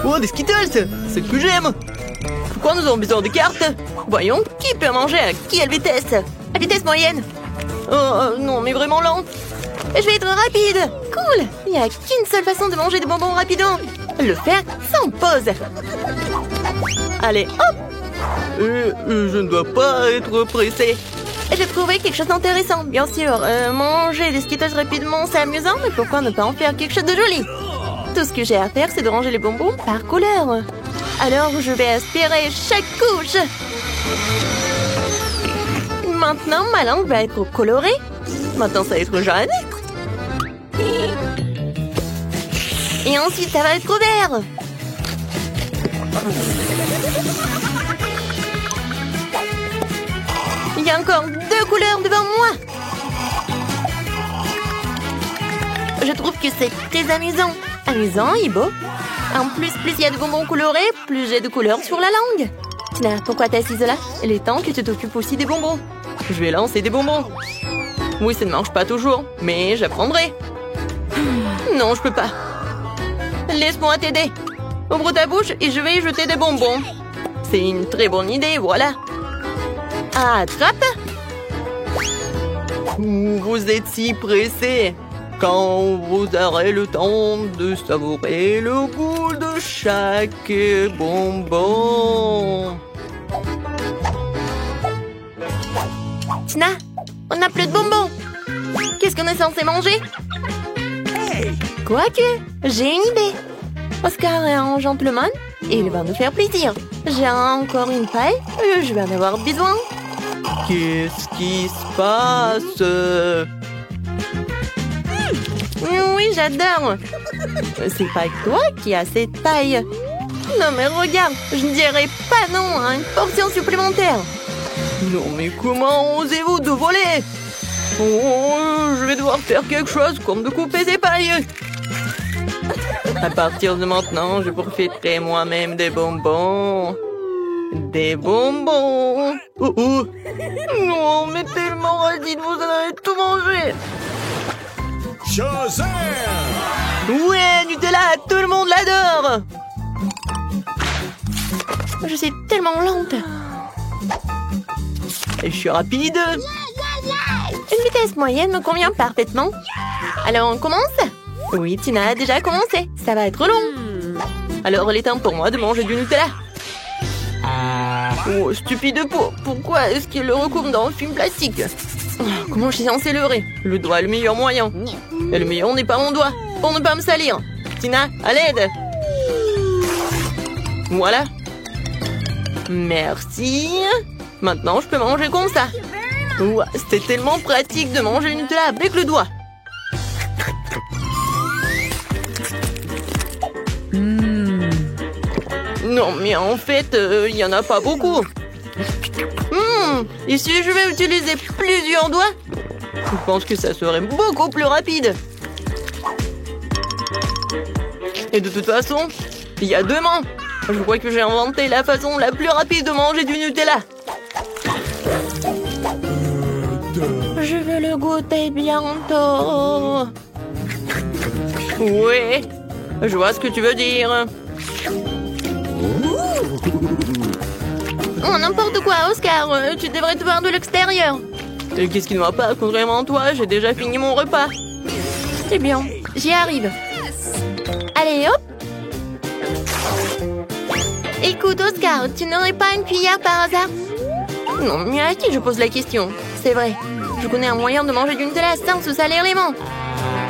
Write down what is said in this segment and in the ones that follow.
Oh, des Skittles! C'est ce que j'aime! Pourquoi nous avons besoin de cartes? Voyons, qui peut manger à quelle vitesse? À vitesse moyenne. Oh non, mais vraiment lente. Je vais être rapide. Cool. Il n'y a qu'une seule façon de manger des bonbons rapidement. Le faire sans pause. Allez, hop. Je ne dois pas être pressé. J'ai trouvé quelque chose d'intéressant. Bien sûr, manger des Skittles rapidement, c'est amusant, mais pourquoi ne pas en faire quelque chose de joli? Tout ce que j'ai à faire, c'est de ranger les bonbons par couleur. Alors, je vais aspirer chaque couche. Maintenant, ma langue va être colorée. Maintenant, ça va être jaune. Et ensuite, ça va être vert. Il y a encore 2 couleurs devant moi. Je trouve que c'est très amusant. Amusant et beau. En plus il y a de bonbons colorés, plus j'ai de couleurs sur la langue. Tina, pourquoi t'es assise là? Il est temps que tu t'occupes aussi des bonbons. Je vais lancer des bonbons. Oui, ça ne marche pas toujours, mais j'apprendrai. Non, je peux pas. Laisse-moi t'aider. Ouvre ta bouche et je vais y jeter des bonbons. C'est une très bonne idée, voilà. Attrape. Vous êtes si pressé. Quand vous aurez le temps de savourer le goût de chaque bonbon. Tina, on n'a plus de bonbons. Qu'est-ce qu'on est censé manger? Quoique, j'ai une idée. Oscar est un gentleman et il va nous faire plaisir. J'ai encore une paille, je vais en avoir besoin. Qu'est-ce qui se passe? Oui, j'adore. C'est pas toi qui as cette paille. Non mais regarde, je ne dirais pas non à une portion supplémentaire. Non mais comment osez-vous de voler? Oh, je vais devoir faire quelque chose comme de couper ces pailles. À partir de maintenant, je profiterai moi-même des bonbons. Des bonbons. Oh, oh. Non mais tellement radine, vous en avez tout mangé. Shazam! Ouais, Nutella, tout le monde l'adore. Je suis tellement lente. Et je suis rapide. Une vitesse moyenne me convient parfaitement. Alors on commence? Oui, Tina a déjà commencé. Ça va être long. Alors il est temps pour moi de manger du Nutella. Oh, stupide peau. Pourquoi est-ce qu'il le recouvre dans un film plastique? Comment je suis censée leurrer? Le doigt est le meilleur moyen. Et le meilleur n'est pas mon doigt, pour ne pas me salir. Tina, à l'aide. Voilà. Merci. Maintenant, je peux manger comme ça. Ouah, c'était tellement pratique de manger une Nutella avec le doigt. Non, mais en fait, il n'y en a pas beaucoup. Et si je vais utiliser plusieurs doigts? Je pense que ça serait beaucoup plus rapide. Et de toute façon, il y a 2 mains. Je crois que j'ai inventé la façon la plus rapide de manger du Nutella. Je vais le goûter bientôt. Ouais, je vois ce que tu veux dire. Oh, n'importe quoi, Oscar. Tu devrais te voir de l'extérieur. Et qu'est-ce qui ne va pas? Contrairement à toi, j'ai déjà fini mon repas. C'est bien, j'y arrive. Allez, hop. Écoute, Oscar, tu n'aurais pas une cuillère par hasard? Non, mais à qui je pose la question? C'est vrai, je connais un moyen de manger du Nutella sans se salir les mains.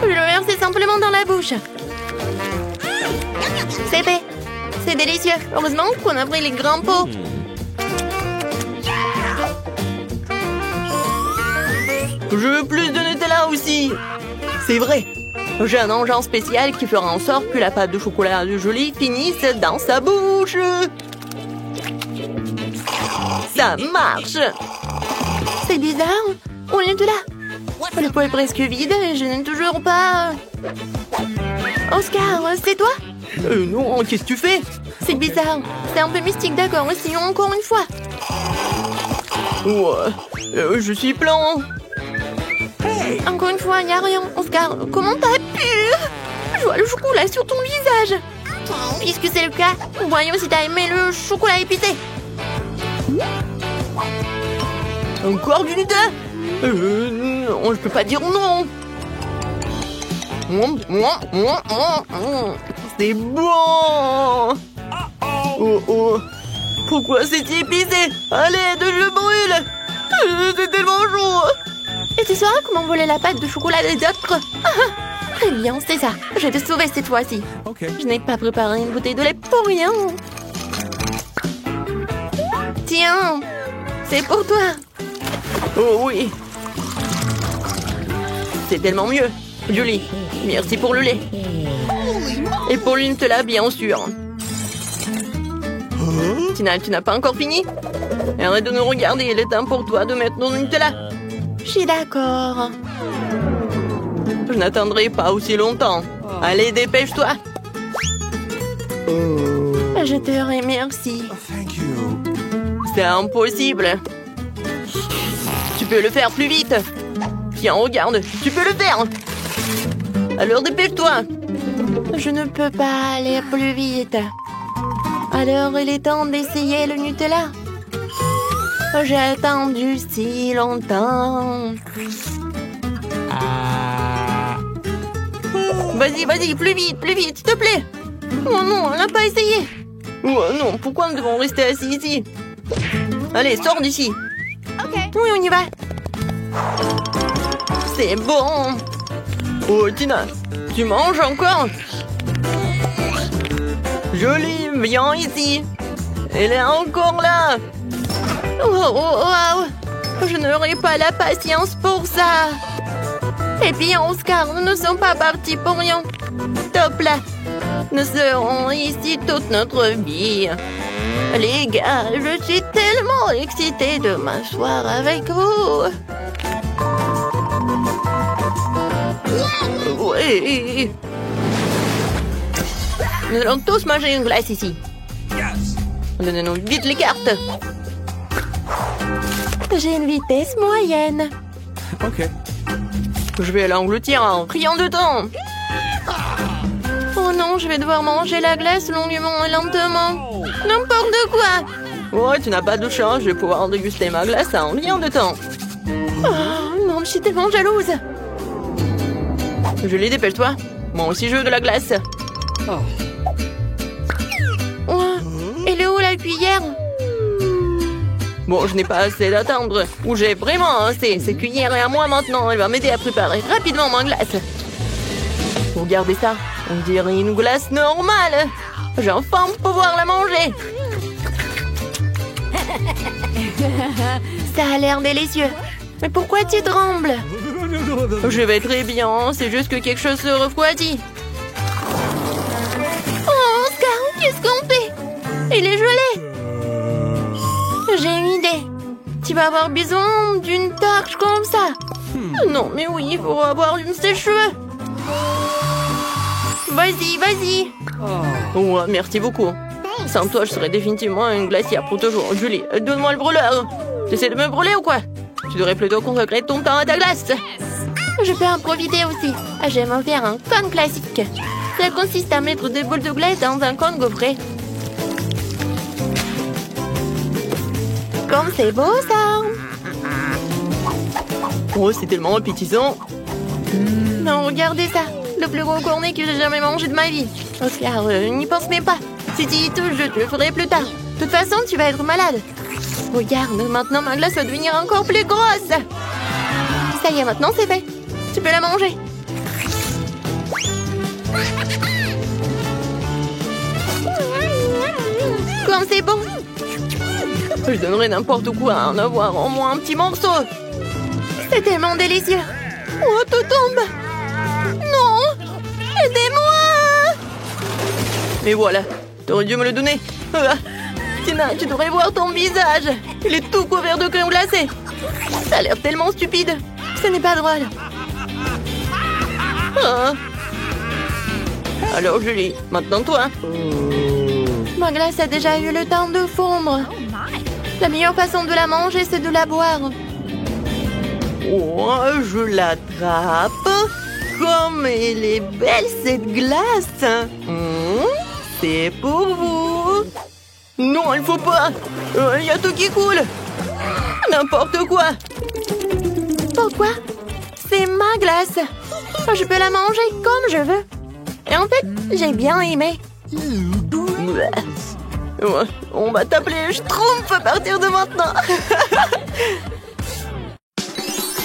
Je le verser simplement dans la bouche. C'est fait. C'est délicieux. Heureusement qu'on a pris les grands pots. Je veux plus de Nutella aussi. C'est vrai. J'ai un engin spécial qui fera en sorte que la pâte de chocolat de Jolie finisse dans sa bouche. Ça marche. C'est bizarre. On est de là. Le pot est presque vide et je n'ai toujours pas... Oscar, c'est toi? Non, qu'est-ce que tu fais? C'est bizarre. C'est un peu mystique, d'accord. Essayons encore une fois. Ouais, je suis plein. Encore une fois, il n'y a rien. Oscar, comment t'as pu? Je vois le chocolat sur ton visage. Puisque c'est le cas, voyons si t'as aimé le chocolat épicé. Encore du Nutella? Non, je peux pas dire non. C'est bon. Oh oh. Pourquoi c'est épicé? Allez, je brûle. C'est tellement chaud. Et tu sauras comment voler la pâte de chocolat des autres? Très bien, c'est ça. Je vais te sauver cette fois-ci. Okay. Je n'ai pas préparé une bouteille de lait pour rien. Tiens, c'est pour toi. Oh oui. C'est tellement mieux. Julie, merci pour le lait. Et pour le Nutella, bien sûr. Tina, tu n'as pas encore fini? Arrête de nous regarder, il est temps pour toi de mettre ton Nutella. Je suis d'accord. Je n'attendrai pas aussi longtemps. Allez, dépêche-toi. Je te remercie. Thank you. C'est impossible. Tu peux le faire plus vite. Tiens, regarde, tu peux le faire. Alors dépêche-toi. Je ne peux pas aller plus vite. Alors il est temps d'essayer le Nutella. J'ai attendu si longtemps. Vas-y, vas-y, plus vite, s'il te plaît. Oh non, on n'a pas essayé. Oh non, pourquoi nous devons rester assis ici? Allez, sors d'ici. Ok. Oui, on y va. C'est bon. Oh, Tina, tu manges encore? Jolie, viens ici. Elle est encore là. Oh. Je n'aurai pas la patience pour ça. Et puis, Oscar, nous ne sommes pas partis pour rien. Top là. Nous serons ici toute notre vie. Les gars, je suis tellement excitée de m'asseoir avec vous. Oui. Nous allons tous manger une glace ici. Donnez-nous vite les cartes. J'ai une vitesse moyenne. Ok. Je vais l'engloutir en rien de temps. Oh non, je vais devoir manger la glace longuement et lentement. N'importe quoi. Ouais, tu n'as pas de chance, je vais pouvoir déguster ma glace en rien de temps. Oh non, je suis tellement jalouse. Julie, dépêche-toi. Moi aussi, je veux de la glace. Oh, elle est où la cuillère? Bon, je n'ai pas assez d'attendre. Ou j'ai vraiment assez. Cette cuillère est à moi maintenant. Elle va m'aider à préparer rapidement ma glace. Regardez ça. On dirait une glace normale. J'ai enfin pouvoir la manger. Ça a l'air délicieux. Mais pourquoi tu trembles? Je vais très bien. C'est juste que quelque chose se refroidit. Oh, Oscar, qu'est-ce qu'on fait? Il est gelé. J'ai une idée. Tu vas avoir besoin d'une torche comme ça. Non, mais oui, il faut avoir une sèche-cheveux. Vas-y, vas-y. Oh, merci beaucoup. Sans toi, je serais définitivement une glacière pour toujours. Julie, donne-moi le brûleur. Tu essaies de me brûler ou quoi? Tu devrais plutôt consacrer ton temps à ta glace. Je peux en profiter aussi. J'aime faire un cône classique. Ça consiste à mettre des boules de glace dans un cône gaufré. Comme c'est beau, ça. Oh, c'est tellement appétissant. Non, regardez ça. Le plus gros cornet que j'ai jamais mangé de ma vie. Oscar, n'y pense même pas. Si tu y touches, je te le ferai plus tard. De toute façon, tu vas être malade. Regarde, maintenant ma glace va devenir encore plus grosse. Ça y est, maintenant c'est fait. Tu peux la manger. Comme c'est bon. Je donnerais n'importe quoi à en avoir au moins un petit morceau. C'est tellement délicieux. Oh, tout tombe. Non. Aidez-moi. Mais voilà. T'aurais dû me le donner. Tina, tu devrais voir ton visage. Il est tout couvert de crème glacée. Ça a l'air tellement stupide. Ce n'est pas drôle. Alors, Julie, maintenant toi. Ma glace a déjà eu le temps de fondre. La meilleure façon de la manger, c'est de la boire. Oh, je l'attrape. Comme elle est belle, cette glace. c'est pour vous. Non, il faut pas. Il y a tout qui coule. N'importe quoi. Pourquoi? C'est ma glace. Je peux la manger comme je veux. Et en fait, j'ai bien aimé. On va t'appeler Schtroumpf à partir de maintenant.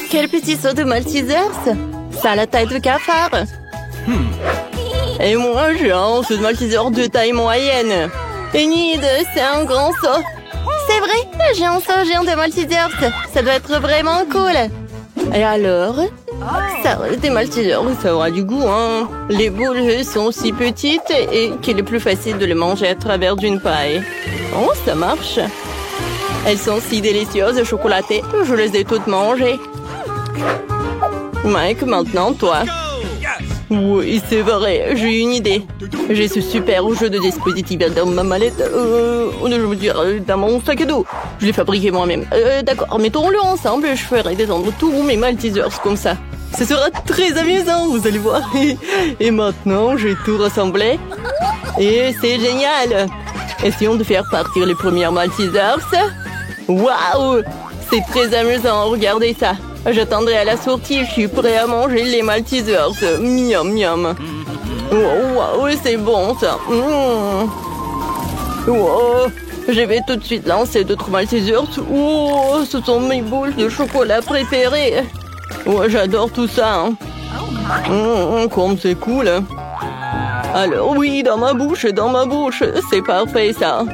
Quel petit saut de Maltesers. Ça a la taille de cafard. Et moi, j'ai un saut de Malteser de taille moyenne. Enid, c'est un grand saut. C'est vrai, j'ai un saut géant de Maltesers. Ça doit être vraiment cool. Et alors? Ça, des Maltesers, ça aura du goût, hein. Les boules sont si petites et qu'il est plus facile de les manger à travers d'une paille. Oh, ça marche. Elles sont si délicieuses, chocolatées. Je les ai toutes mangées. Mike, maintenant, toi. Oui, c'est vrai, j'ai une idée. J'ai ce super jeu de dispositif dans ma mallette. Je veux dire, dans mon sac à dos. Je l'ai fabriqué moi-même. D'accord, mettons-le ensemble, je ferai descendre tous mes Maltesers comme ça. Ce sera très amusant, vous allez voir. Et maintenant, j'ai tout rassemblé. Et c'est génial. Essayons de faire partir les premières Maltesers. Waouh! C'est très amusant, regardez ça. J'attendrai à la sortie, je suis prêt à manger les Maltesers. Miam, miam. Waouh, c'est bon ça. Wow. Je vais tout de suite lancer d'autres Maltesers. Oh, ce sont mes boules de chocolat préférées. Oh, j'adore tout ça. Comme c'est cool. Alors oui, dans ma bouche. C'est parfait ça.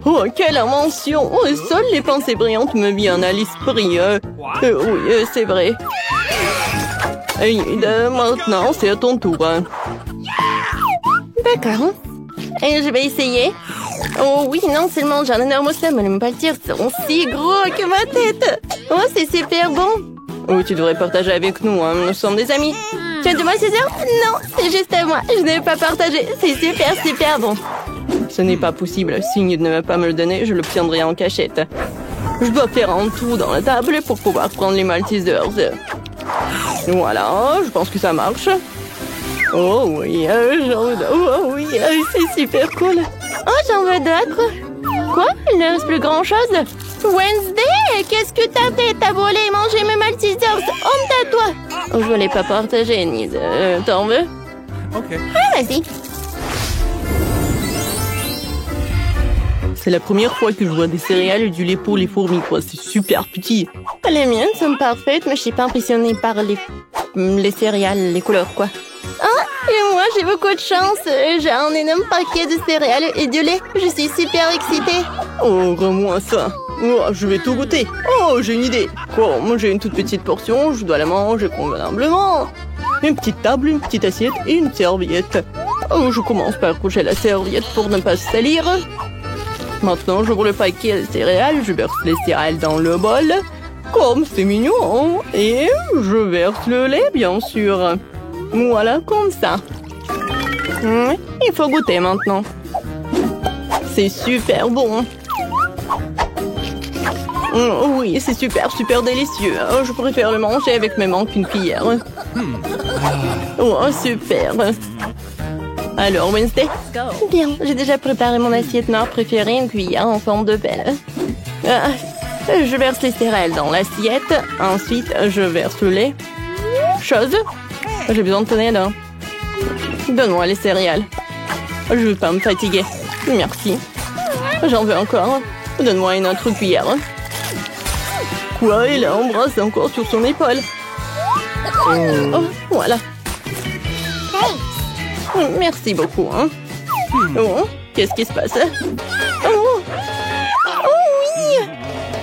Oh, quelle invention! Seules les pensées brillantes me viennent à l'esprit. Oui, c'est vrai. Et maintenant, c'est à ton tour. D'accord. Et je vais essayer. Oh oui, non seulement j'ai un énorme somme, mais les Maltesers sont si gros que ma tête. Oh, c'est super bon. Oh, tu devrais partager avec nous, hein. Nous sommes des amis. Tu as de Maltesers? Non, c'est juste à moi. Je ne vais pas partager. C'est super, super bon. Ce n'est pas possible. S'il ne va pas me le donner, je l'obtiendrai en cachette. Je dois faire un trou dans la table pour pouvoir prendre les Maltesers. Voilà, je pense que ça marche. Oh oui, oh oui, c'est super cool. Oh, j'en veux d'autres. Quoi? Il ne reste plus grand-chose? Wednesday, qu'est-ce que t'as fait? T'as volé et mangé mes Maltesers. Honte à toi. Oh, je ne l'ai pas partagé, Enid. T'en veux? Ok. Ah, vas-y. C'est la première fois que je vois des céréales et du lait pour les fourmis, quoi. C'est super petit. Les miennes sont parfaites, mais je suis pas impressionnée par les céréales, les couleurs, quoi. Ah, et moi, j'ai beaucoup de chance. J'ai un énorme paquet de céréales et du lait. Je suis super excitée. Oh, rends-moi ça. Oh, je vais tout goûter. Oh, j'ai une idée. Oh, moi, j'ai une toute petite portion. Je dois la manger convenablement. Une petite table, une petite assiette et une serviette. Oh, je commence par coucher la serviette pour ne pas se salir. Maintenant, j'ouvre le paquet de céréales, je verse les céréales dans le bol. Comme c'est mignon. Et je verse le lait, bien sûr. Voilà, comme ça. Il faut goûter maintenant. C'est super bon. Oui, c'est super, super délicieux. Je préfère le manger avec mes mains qu'une cuillère. Oh, super. Alors, Wednesday? Bien, j'ai déjà préparé mon assiette noire préférée, une cuillère en forme de pelle. Je verse les céréales dans l'assiette. Ensuite, je verse le lait. Chose? J'ai besoin de ton aide. Donne-moi les céréales. Je ne veux pas me fatiguer. Merci. J'en veux encore. Donne-moi une autre cuillère. Quoi? Il embrasse encore sur son épaule. Oh, voilà. Merci beaucoup. Hein. Oh, qu'est-ce qui se passe? Oh. Oh oui!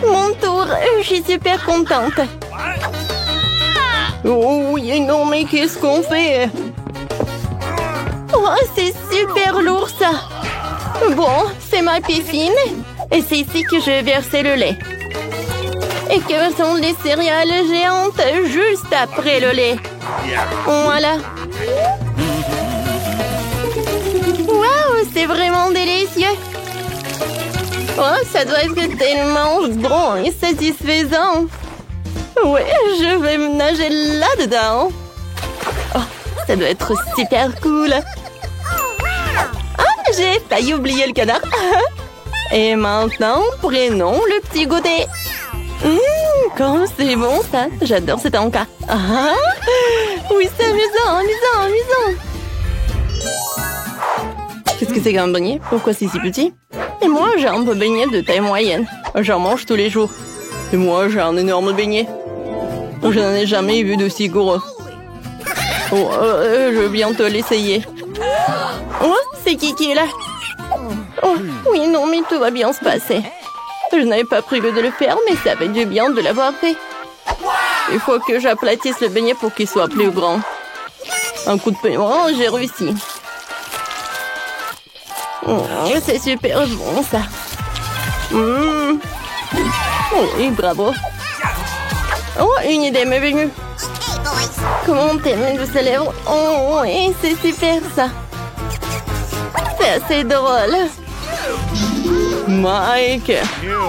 Mon tour. Je suis super contente. Oh oui, non, mais qu'est-ce qu'on fait? Oh, c'est super lourd, ça. Bon, c'est ma piscine. Et c'est ici que je vais verser le lait. Et que sont les céréales géantes juste après le lait. Voilà. Waouh, c'est vraiment délicieux. Oh, ça doit être tellement bon et satisfaisant. Ouais, je vais me nager là-dedans. Oh, ça doit être super cool. Ah, J'ai failli oublier le canard. Et maintenant, prenons le petit goûter. Comme c'est bon ça. J'adore cet encas. Ah, oui, c'est amusant, amusant, amusant. Qu'est-ce que c'est qu'un beignet? Pourquoi c'est si petit? Et moi, j'ai un peu beignet de taille moyenne. J'en mange tous les jours. Et moi, j'ai un énorme beignet. Je n'en ai jamais vu d'aussi gros. Oh, je veux bientôt l'essayer. Oh, c'est qui est là? Oh, oui, non, mais tout va bien se passer. Je n'avais pas prévu de le faire, mais ça fait du bien de l'avoir fait. Il faut que j'aplatisse le beignet pour qu'il soit plus grand. Un coup de piment, j'ai réussi. C'est super bon, ça. Oui, bravo. Oh, une idée m'est venue. Comment t'aimes de ses lèvres? Oh, oui, c'est super, ça. C'est assez drôle. Mike,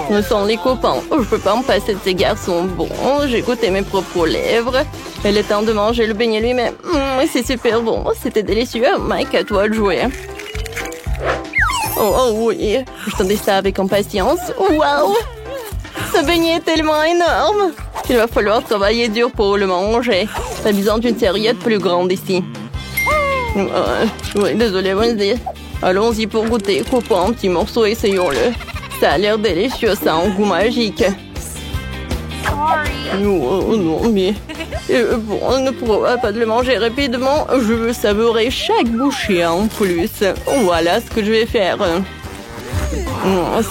nous sommes les copains. Je peux pas me passer de ces garçons bons. J'ai goûté mes propres lèvres. Il est temps de manger le beignet lui-même. C'est super bon. C'était délicieux. Mike, à toi de jouer. Oh oui, je tendais ça avec impatience. Waouh! Ce beignet est tellement énorme. Il va falloir travailler dur pour le manger. T'as besoin d'une serviette plus grande ici. Oui, désolé, Wednesday. Allons-y pour goûter. Coupons un petit morceau, essayons-le. Ça a l'air délicieux, ça a un goût magique. Oh non, mais... bon, on ne pourra pas de le manger rapidement. Je veux savourer chaque bouchée en plus. Voilà ce que je vais faire.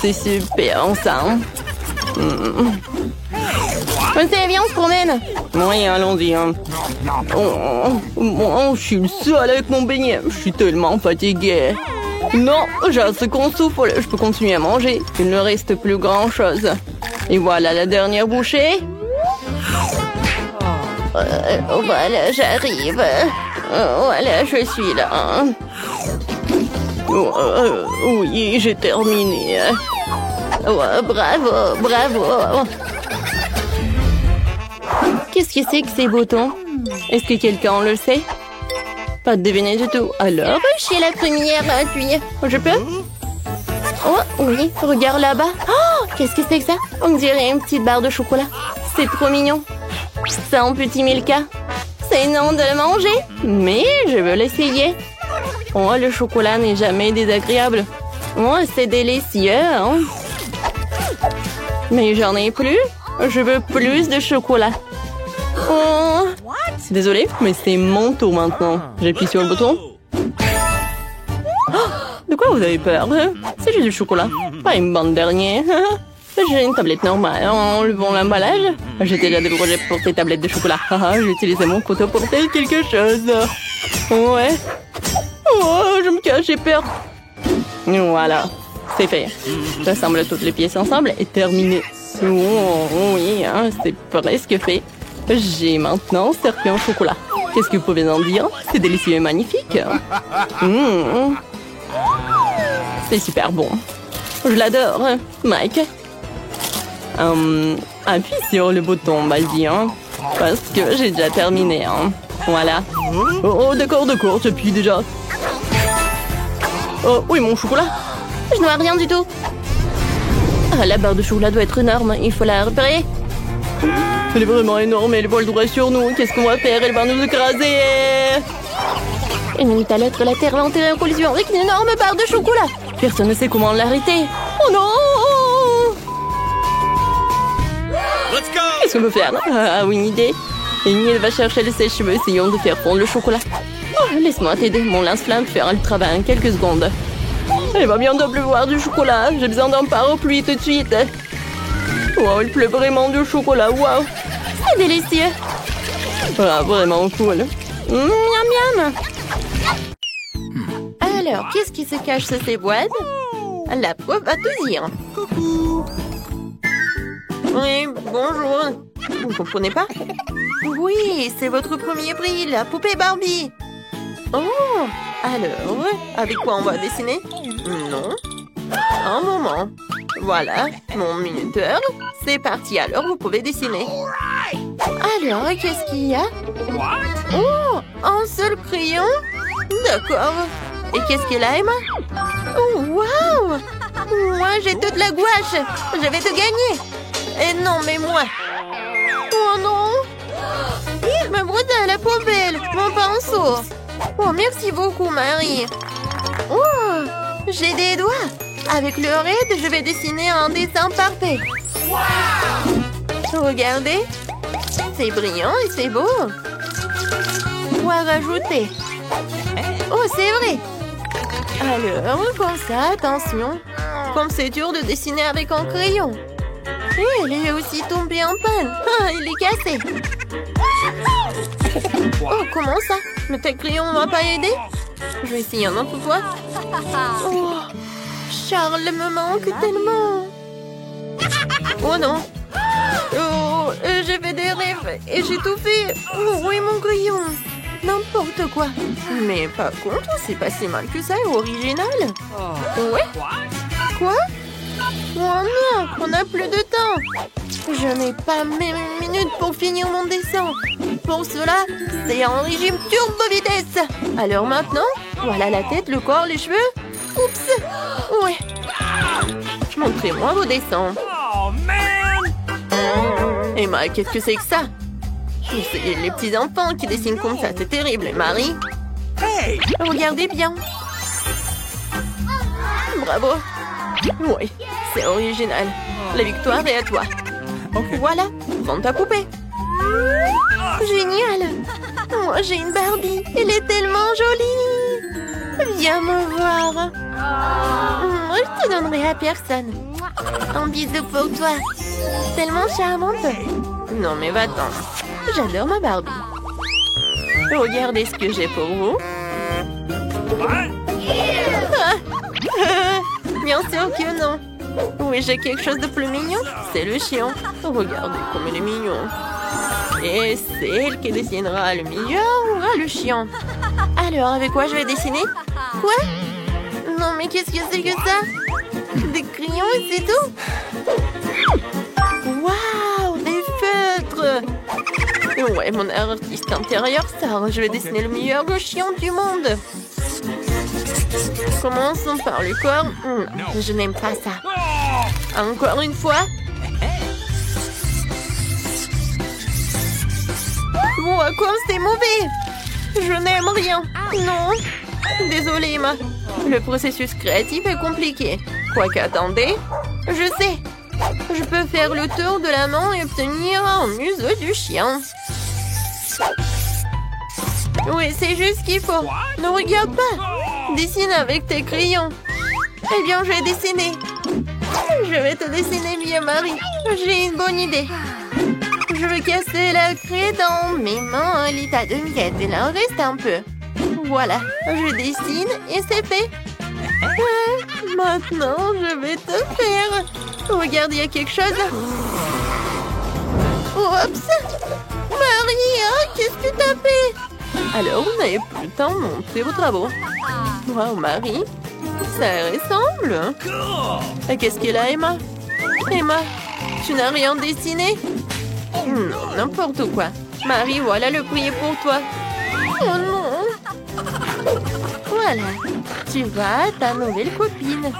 C'est super, ça. Viens, on se promène. Oui, allons-y. Moi, je suis le seul avec mon beignet. Je suis tellement fatiguée. Non, j'ai un second souffle. Je peux continuer à manger. Il ne reste plus grand-chose. Et voilà la dernière bouchée. Voilà, j'arrive. Voilà, je suis là. Oui, j'ai terminé. Bravo, bravo. Qu'est-ce que c'est que ces boutons? Est-ce que quelqu'un le sait? Pas de deviner du tout. Alors, je suis la première à appuyer. Je peux? Oh, oui, regarde là-bas. Oh, qu'est-ce que c'est que ça? On dirait une petite barre de chocolat. C'est trop mignon. C'est un petit Milka. C'est non de le manger, mais je veux l'essayer. Oh, le chocolat n'est jamais désagréable. Oh, c'est délicieux, hein? Mais j'en ai plus. Je veux plus de chocolat. Oh. Désolée, mais c'est mon tour maintenant. J'appuie sur le bouton. Oh, de quoi vous avez peur? C'est juste du chocolat. Pas une bande dernière. J'ai une tablette normale. Enlevons l'emballage. J'ai déjà des projets pour ces tablettes de chocolat. J'ai utilisé mon couteau pour faire quelque chose. Ouais. Oh, je me cache, j'ai peur. Voilà. C'est fait. J'assemble toutes les pièces ensemble et terminé. Oh, oui, hein, c'est presque fait. J'ai maintenant servi en chocolat. Qu'est-ce que vous pouvez en dire? C'est délicieux et magnifique. C'est super bon. Je l'adore. Mike. Appuie sur le bouton, vas-y, hein, parce que j'ai déjà terminé. Hein. Voilà. Oh, d'accord, j'appuie déjà. Oh, oui, mon chocolat. Je ne vois rien du tout. Ah, la barre de chocolat doit être énorme. Il faut la repérer. Elle est vraiment énorme. Elle vole droit sur nous. Qu'est-ce qu'on va faire? Elle va nous écraser. Une minute à l'autre, la Terre va entrer en collision avec une énorme barre de chocolat. Personne ne sait comment l'arrêter. Oh non! Qu'est-ce qu'on peut faire? Ah, oui, une idée. Amy, elle va chercher le sèche-cheveux. Essayons de faire fondre le chocolat. Oh, laisse-moi t'aider. Mon lance-flamme fera le travail en quelques secondes. Il va bientôt pleuvoir du chocolat. J'ai besoin d'un parapluie tout de suite. Wow, il pleut vraiment du chocolat. Wow. C'est délicieux. Ah, vraiment cool. Miam miam. Alors, qu'est-ce qui se cache sous ces boîtes? La preuve va tout dire. Coucou. Oui, bonjour. Vous ne comprenez pas? Oui, c'est votre premier prix, la poupée Barbie. Oh, alors, avec quoi on va dessiner? Non. Un moment. Voilà, mon minuteur. C'est parti, alors vous pouvez dessiner. Alors, qu'est-ce qu'il y a? Oh, un seul crayon? D'accord. Et qu'est-ce qu'elle a, Emma? Oh, waouh! Moi, j'ai toute la gouache. Je vais te gagner. Et non, mais moi. Oh non! Ma brouette à la poubelle. Mon pinceau. Oh, merci beaucoup, Marie. Oh, j'ai des doigts. Avec le raid, je vais dessiner un dessin parfait. Regardez. C'est brillant et c'est beau. Quoi rajouter? Oh, c'est vrai. Alors, comme ça, attention. Comme c'est dur de dessiner avec un crayon. Et elle est aussi tombée en panne. Ah, il est cassé. Oh, comment ça? Mais tes crayons ne m'ont pas aidé? Je vais essayer un autre fois. Oh, Charles me manque tellement. Oh non. Oh, j'ai fait des rêves et j'ai tout fait. Oh, oui, mon crayon. N'importe quoi. Mais par contre, c'est pas si mal que ça, original. Ouais? Quoi? Oh non, on n'a plus de temps. Je n'ai pas même une minute pour finir mon dessin. Pour cela, c'est en régime turbo vitesse. Alors maintenant, voilà la tête, le corps, les cheveux. Oups. Ouais. Montrez-moi vos dessins. Emma, qu'est-ce que c'est que ça? C'est les petits enfants qui dessinent comme ça, c'est terrible. Et Marie? Hey! Regardez bien. Bravo. Oui, c'est original. La victoire est à toi. Okay. Voilà, prends ta poupée. Génial. Moi, j'ai une Barbie. Elle est tellement jolie. Viens me voir. Moi, je te donnerai à personne. Un bisou pour toi. Tellement charmante. Non, mais va-t'en. J'adore ma Barbie. Regardez ce que j'ai pour vous. Bien sûr que non. Oui, j'ai quelque chose de plus mignon. C'est le chien. Regardez comme il est mignon. Et c'est elle qui dessinera le meilleur ou le chien. Alors, avec quoi je vais dessiner? Quoi? Non, mais qu'est-ce que c'est que ça? Des crayons et c'est tout? Waouh, des feutres! Ouais, mon artiste intérieur sort. Je vais dessiner le meilleur chien du monde. Commençons par le corps. Je n'aime pas ça. Encore une fois. Bon, à quoi c'est mauvais? Je n'aime rien. Non. Désolée, Emma. Le processus créatif est compliqué. Quoique, attendez. Je sais. Je peux faire le tour de la main et obtenir un museau du chien. Oui, c'est juste ce qu'il faut. Ne regarde pas. Dessine avec tes crayons. Eh bien, je vais dessiner. Je vais te dessiner mieux, Marie. J'ai une bonne idée. Je vais casser la craie dans mes mains à l'état de miettes. Il en reste un peu. Voilà, je dessine et c'est fait. Ouais, maintenant, je vais te faire. Regarde, il y a quelque chose. Oups. Marie, qu'est-ce que tu as fait? Alors, vous n'avez plus le temps de montrer vos travaux. Wow, Marie, ça ressemble. Et qu'est-ce qu'elle a, Emma? Emma, tu n'as rien dessiné? Non, n'importe quoi. Marie, voilà le prix pour toi. Oh non. Voilà, tu vois ta nouvelle copine.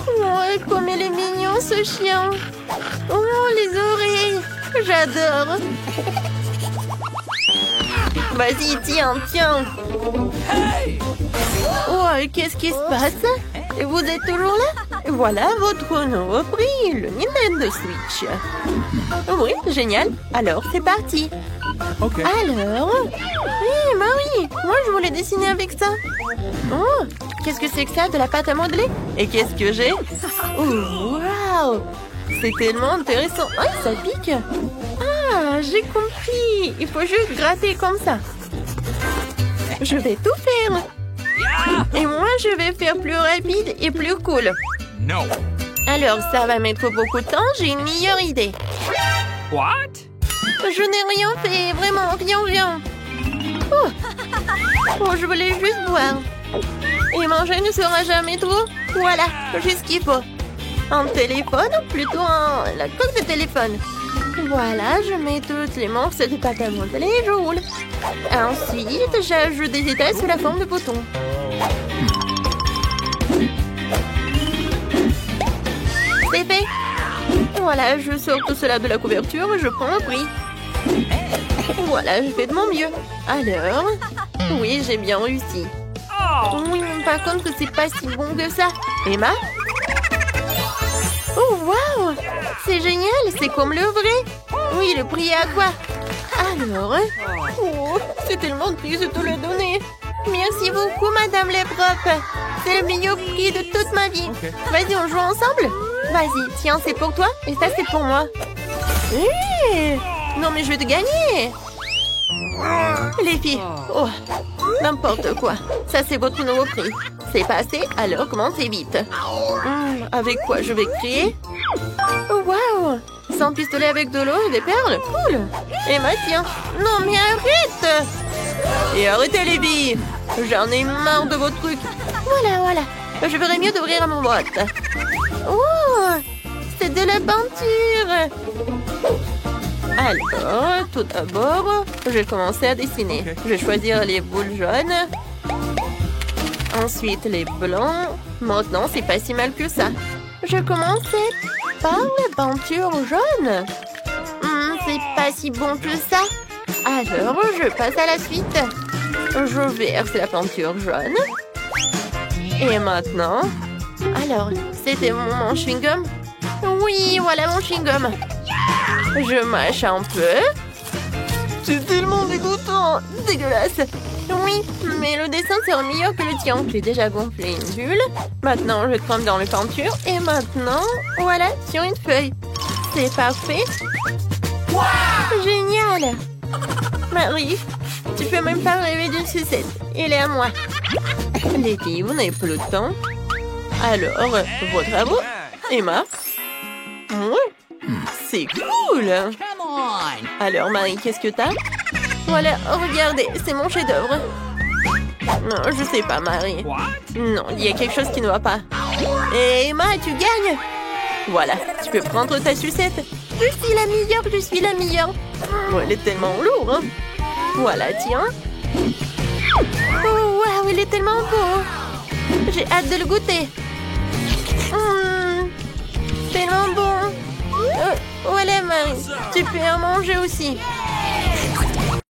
Oh, comme il est mignon ce chien. Oh, les oreilles. J'adore. Vas-y, tiens. Oh, qu'est-ce qui se passe? Vous êtes toujours là? Voilà votre nouveau prix, le Nintendo Switch. Oui, génial. Alors, c'est parti. Okay. Alors... Hé, Marie, moi je voulais dessiner avec ça. Oh, qu'est-ce que c'est que ça? De la pâte à modeler? Et qu'est-ce que j'ai? Oh, waouh! C'est tellement intéressant. Oh, ça pique. Ah, j'ai compris. Il faut juste gratter comme ça. Je vais tout faire. Et moi, je vais faire plus rapide et plus cool. No. Alors, ça va mettre beaucoup de temps. J'ai une meilleure idée. What? Je n'ai rien fait. Vraiment, rien. Oh, je voulais juste boire. Et manger ne sera jamais trop. Voilà, juste ce qu'il faut. Un téléphone, plutôt la coque de téléphone. Voilà, je mets toutes les morceaux de pâte à modeler et je roule. Ensuite, j'ajoute des états sous la forme de boutons. C'est fait. Voilà, je sors tout cela de la couverture et je prends un prix. Voilà, je fais de mon mieux. Alors, oui, j'ai bien réussi. Oui, mais par contre, c'est pas si bon que ça. Emma? Oh, waouh! C'est génial, c'est comme le vrai. Oui, le prix est à quoi? Alors, oh, c'est tellement triste de te le donner. Merci beaucoup, Madame Leprop. C'est le meilleur prix de toute ma vie. Vas-y, on joue ensemble? Vas-y, tiens, c'est pour toi et ça, c'est pour moi. Non, mais je vais te gagner. Les filles, oh, n'importe quoi. Ça, c'est votre nouveau prix. C'est passé, alors commencez vite. Avec quoi je vais créer? Oh, waouh! Sans pistolet avec de l'eau et des perles? Cool! Emma, tiens. Non, mais arrête! Et arrêtez, les filles! J'en ai marre de vos trucs. Voilà. Je ferais mieux d'ouvrir mon boîte. Oh! C'est de la peinture! Alors, tout d'abord, je vais commencer à dessiner. Je vais choisir les boules jaunes. Ensuite, les blancs. Maintenant, c'est pas si mal que ça. Je commençais par la peinture jaune. C'est pas si bon que ça. Alors, je passe à la suite. Je verse la peinture jaune. Et maintenant... Alors, c'était mon chewing-gum? Oui, voilà mon chewing-gum. Je mâche un peu. C'est tellement dégoûtant. Dégueulasse. Oui, mais le dessin sera meilleur que le tien. J'ai déjà gonflé une bulle. Maintenant, je trempe dans les peintures. Et maintenant, voilà, sur une feuille. C'est parfait. Wow! Génial. Marie, tu peux même pas rêver d'une sucette. Elle est à moi. Les filles, vous n'avez plus le temps. Alors, vos travaux. Emma? Oui. C'est cool. Alors, Marie, qu'est-ce que t'as? Voilà, regardez, c'est mon chef-d'œuvre. Non, je sais pas, Marie. Non, il y a quelque chose qui ne va pas. Et Emma, tu gagnes. Voilà, tu peux prendre ta sucette. Je suis la meilleure. Oh, elle est tellement lourde, hein. Voilà, tiens. Oh, waouh, il est tellement beau. J'ai hâte de le goûter. Tellement bon. Voilà, Marie, tu peux en manger aussi.